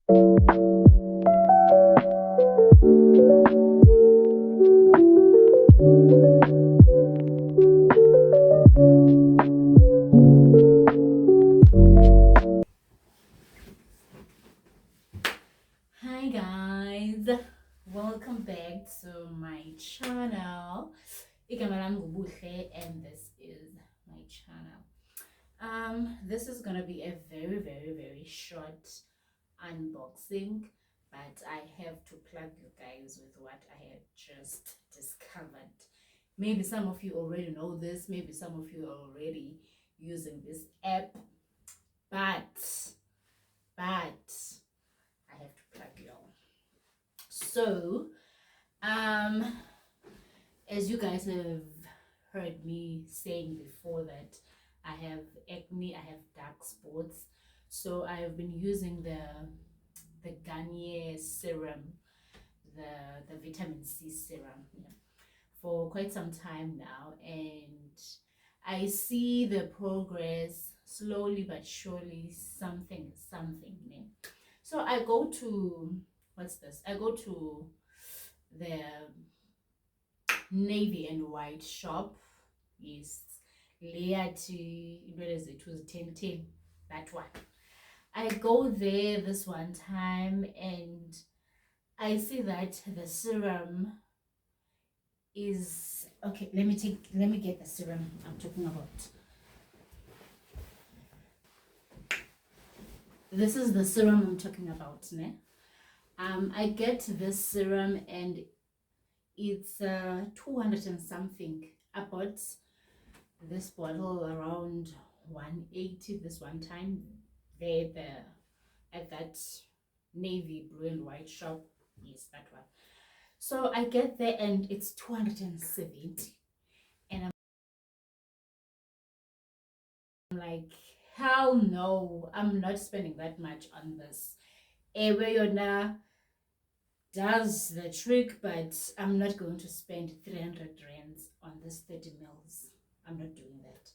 Hi guys, welcome back to my channel. Igama lami nguBuhle, and this is my channel. This is gonna be a very short unboxing, but I have to plug you guys with what I have just discovered. Maybe some of you already know this, maybe some of you are already using this app, but I have to plug you all. So as you guys have heard me saying before, that I have acne, I have dark spots, so I have been using the Garnier serum, the vitamin C serum, yeah, for quite some time now, and I see the progress slowly but surely. Something, yeah. So I go to, what's this, I go to the navy and white shop. Yes, layer to, what is it, was 1010, that one. I go there this one time and I see that the serum is okay. Let me get the serum I'm talking about. This is the serum I'm talking about, ne? I get this serum and it's 200 and something. I bought this bottle around 180 this one time there, at that navy blue and white shop. Yes, that one. So I get there and it's 270, and I'm like, hell no, I'm not spending that much on this. Eweyona does the trick, but I'm not going to spend 300 rands on this 30 mils. I'm not doing that.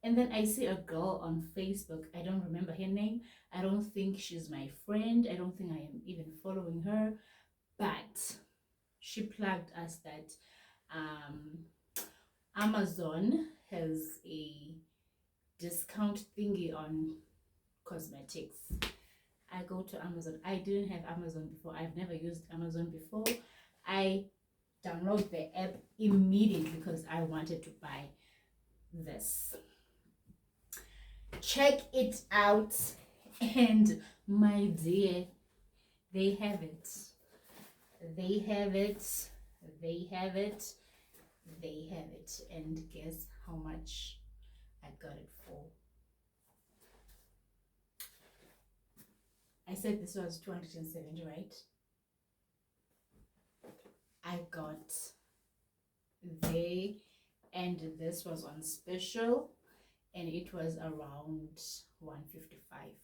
And then I see a girl on Facebook. I don't remember her name. I don't think she's my friend. I don't think I am even following her. But she plugged us that Amazon has a discount thingy on cosmetics. I go to Amazon. I didn't have Amazon before. I've never used Amazon before. I download the app immediately because I wanted to buy this. Check it out, and my dear, they have it. They have it. They have it. They have it. And guess how much I got it for? I said this was 270, right? I got they, and this was on special, and it was around 155.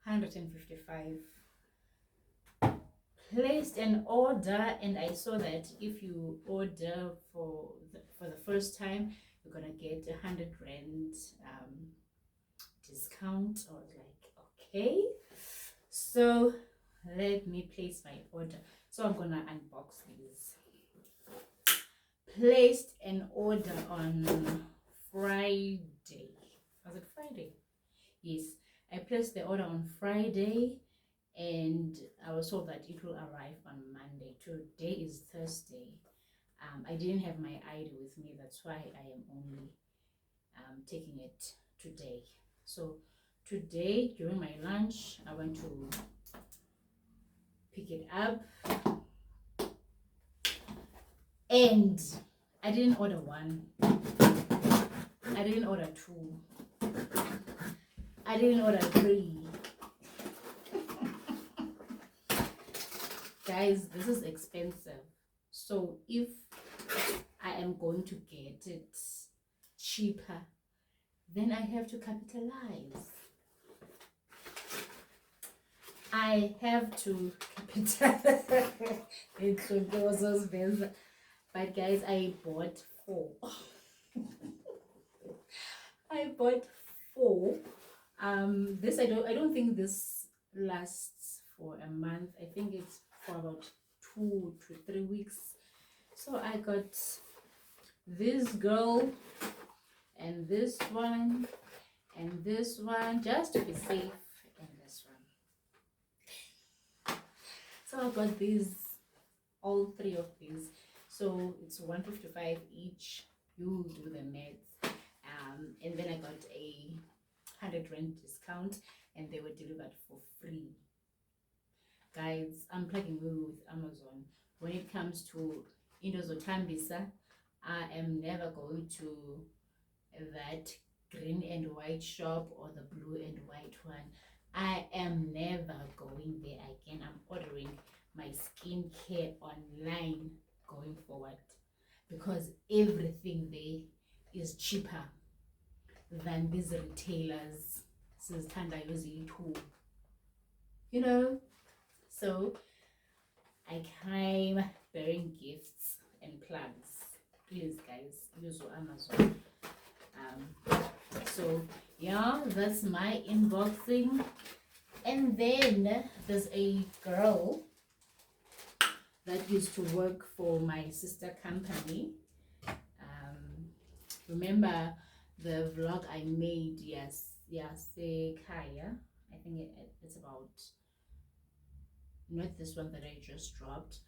155. Placed an order, and I saw that if you order for the first time, you're gonna get 100 rand discount. I was like, okay, so let me place my order. So I'm gonna unbox these. Placed an order on Friday. Was it Friday? Yes, I placed the order on Friday, and I was told that it will arrive on Monday. Today is Thursday. I didn't have my ID with me, that's why I am only taking it today. So today during my lunch, I went to pick it up, and I didn't order one, I didn't order two, I didn't order three. Guys, this is expensive. So if I am going to get it cheaper, then I have to capitalize. I have to capitalize. But guys, I bought 4. I bought 4 This I don't think this lasts for a month. I think it's for about 2 to 3 weeks. So I got this girl and this one and this one just to be safe, and this one. So I got these, all three of these. So it's 155 each. You do the math. And then I got a 100 Rand discount, and they were delivered for free. Guys, I'm plugging you with Amazon. When it comes to Indozo Tambisa, I am never going to that green and white shop or the blue and white one. I am never going there again. I'm ordering my skincare online going forward, because everything there is cheaper than these retailers. Sizithanda using too, you know. So I came bearing gifts and plugs. Please, guys, use Amazon. So yeah, that's my unboxing. And then there's a girl that used to work for my sister company. Remember the vlog I made? Yes, Kaya. I think it's about, not this one that I just dropped,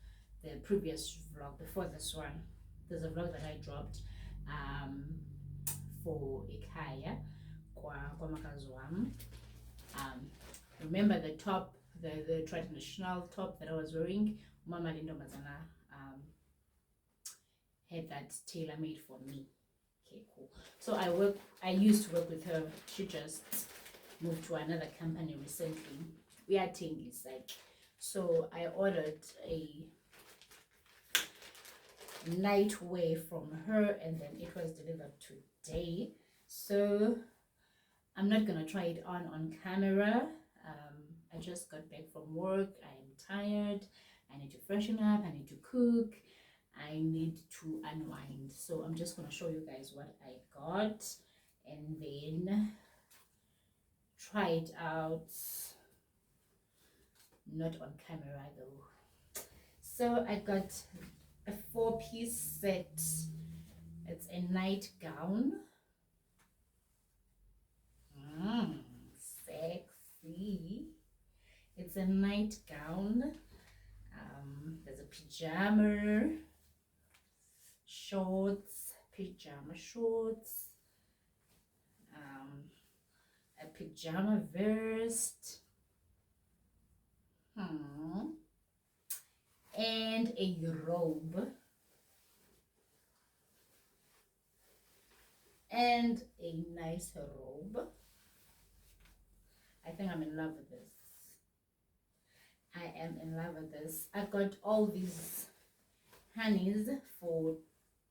the previous vlog before this one. There's a vlog that I dropped for Ikaya kwa makazi wami. Remember the top, the traditional top that I was wearing? Mama Lindo Mazana had that tailor made for me. Okay, cool. So I used to work with her. She just moved to another company recently. We are Tingis, like. So I ordered a nightwear from her, and then it was delivered today. So I'm not gonna try it on camera. I just got back from work. I am tired. I need to freshen up. I need to cook. I need to unwind. So I'm just gonna show you guys what I got, and then try it out. Not on camera though. So I got a 4-piece set. It's a nightgown. Sexy. It's a nightgown. There's a pajama shorts, a pajama vest, and a robe, and a nice robe. I think I'm in love with this. I am in love with this. I got all these honeys for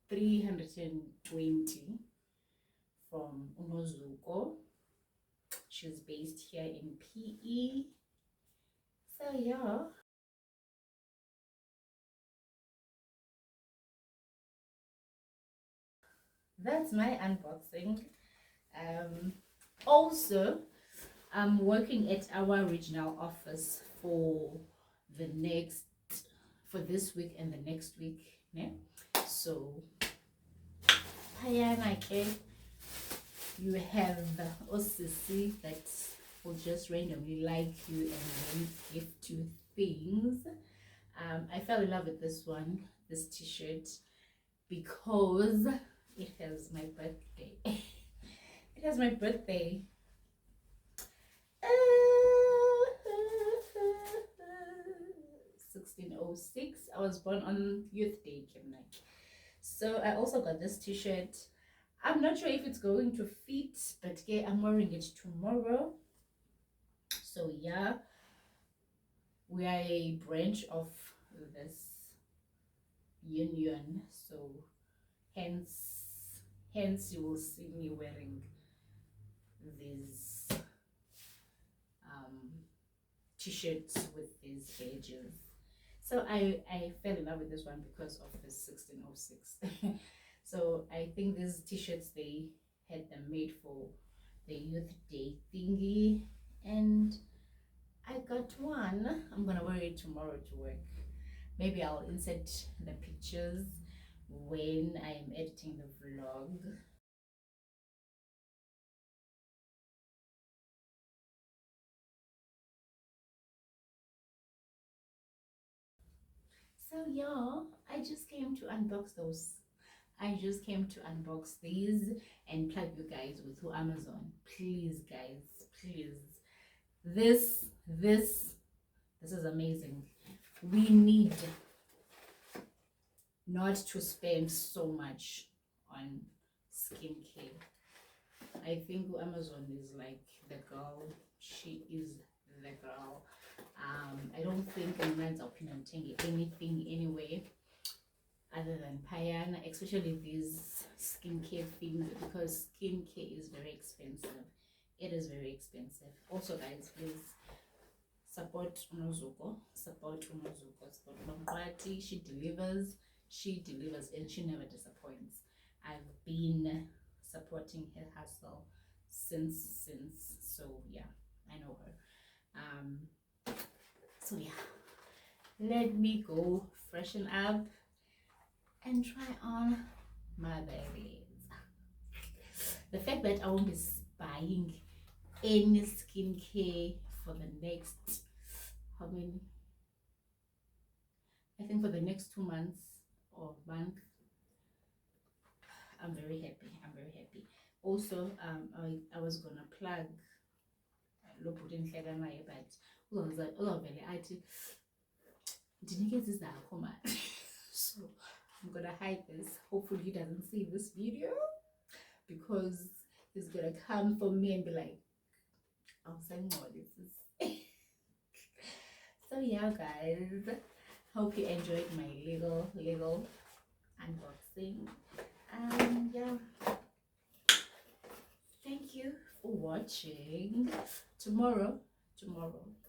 320 from Unozuko. She's based here in PE. So yeah. That's my unboxing. Also, I'm working at our regional office for this week and the next week. Yeah? So, you have OCC that will just randomly like you and then gift you things. I fell in love with this one, this t-shirt, because it has my birthday. It has my birthday. 1606. I was born on Youth Day, Kimnak. So I also got this t-shirt. I'm not sure if it's going to fit, but yeah, I'm wearing it tomorrow. So yeah, we are a branch of this union, so hence you will see me wearing these t-shirts with these badges. So I fell in love with this one because of this 1606. So I think these t-shirts, they had them made for the youth day thingy, and I got one. I'm gonna wear it tomorrow to work. Maybe I'll insert the pictures when I am editing the vlog. So yeah, I just came to unbox those. I just came to unbox these and plug you guys with Amazon. Please, guys, please. This is amazing. We need not to spend so much on skincare. I think Amazon is like the girl. She is the girl. I don't think in man's opinion anything anyway other than Payana, especially these skincare things, because skincare is very expensive. It is very expensive. Also, guys, please support Unozuko. Support Lompati. She delivers, and she never disappoints. I've been supporting her hustle since. So yeah, I know her. So yeah, let me go freshen up and try on my babies. The fact that I won't be buying any skincare for the next, how many? I think for the next 2 months or month. I'm very happy. Also, I was gonna plug but so I'm gonna hide this. Hopefully he doesn't see this video, because he's gonna come for me and be like, I'm saying more this is so yeah, guys, hope you enjoyed my little unboxing. Yeah, thank you for watching. Tomorrow,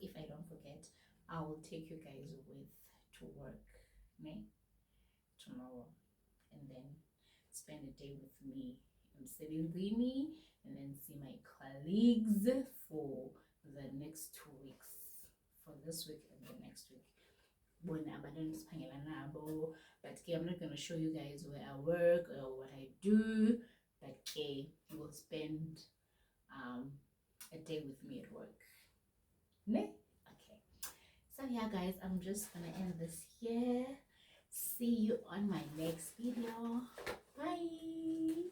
if I don't forget, I will take you guys with to work, tomorrow, and then spend a day with me in Silingini, and then see my colleagues for the next 2 weeks, for this week and the next week. But I'm not gonna show you guys where I work or what I do, but we'll spend a day with me at work. Okay, so yeah, guys, I'm just gonna end this here. See you on my next video. Bye.